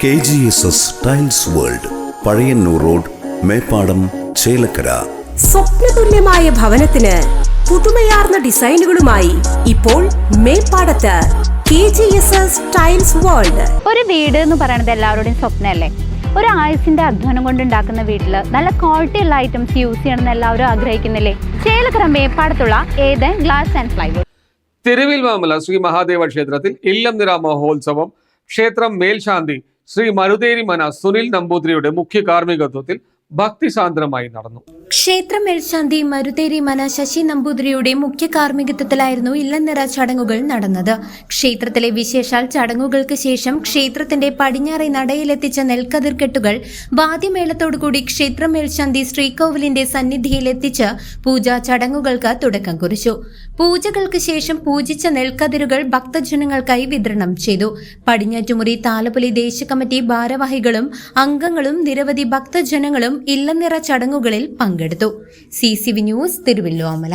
KGSS tiles world, Pazhayannur road, Meppadam, Chelakkara. സ്വപ്നതുല്യമായ ഭവനത്തിന് പുതുമയാർന്ന ഡിസൈനുകളുമായി ഇപ്പോൾ മേപ്പാടത്ത് KGSS ടൈൽസ് വേൾഡ്. ഒരു വീട് എന്ന് പറയുന്നത് എല്ലാവരുടെയും സ്വപ്നമല്ലേ? ഒരു ആയുസിന്റെ അധ്വാനം കൊണ്ടുണ്ടാക്കുന്ന വീട്ടിൽ നല്ല ക്വാളിറ്റി ഉള്ള ഐറ്റംസ് യൂസ് ചെയ്യണമെന്ന് എല്ലാവരും ആഗ്രഹിക്കുന്നില്ലേ? ചേലക്കര മേപ്പാടത്തുള്ള Eden glass and plywood. Thiruvilwamala Sree Mahadeva ക്ഷേത്രത്തിൽ ഇല്ലംനിറ മഹോത്സവം ക്ഷേത്രം മേൽശാന്തി ശ്രീ മരുതേരി മന സുനിൽ നമ്പൂതിരിയുടെ മുഖ്യ കാർമ്മികത്വത്തിൽ ഭക്തിസാന്ദ്രമായി നടന്നു. ക്ഷേത്ര മേൽശാന്തി മരുതേരി മന ശശി നമ്പൂതിരിയുടെ മുഖ്യ കാർമ്മികത്വത്തിലായിരുന്നു ഇല്ലനിറ ചടങ്ങുകൾ നടന്നത്. ക്ഷേത്രത്തിലെ വിശേഷാൽ ചടങ്ങുകൾക്ക് ശേഷം ക്ഷേത്രത്തിന്റെ പടിഞ്ഞാറെ നടയിലെത്തിച്ച നെൽക്കതിർക്കെട്ടുകൾ വാദ്യമേളത്തോടുകൂടി ക്ഷേത്ര മേൽശാന്തി ശ്രീകോവിലിന്റെ സന്നിധിയിലെത്തിച്ച് പൂജാ ചടങ്ങുകൾക്ക് തുടക്കം കുറിച്ചു. പൂജകൾക്ക് ശേഷം പൂജിച്ച നെൽക്കതിരുകൾ ഭക്തജനങ്ങൾക്കായി വിതരണം ചെയ്തു. പടിഞ്ഞാറ്റുമുറി താലപ്പൊലി ദേശ കമ്മിറ്റി ഭാരവാഹികളും അംഗങ്ങളും നിരവധി ഭക്തജനങ്ങളും ഇല്ലനിറ ചടങ്ങുകളിൽ പങ്കെടുത്തു. CCV news, Thiruvilwamala.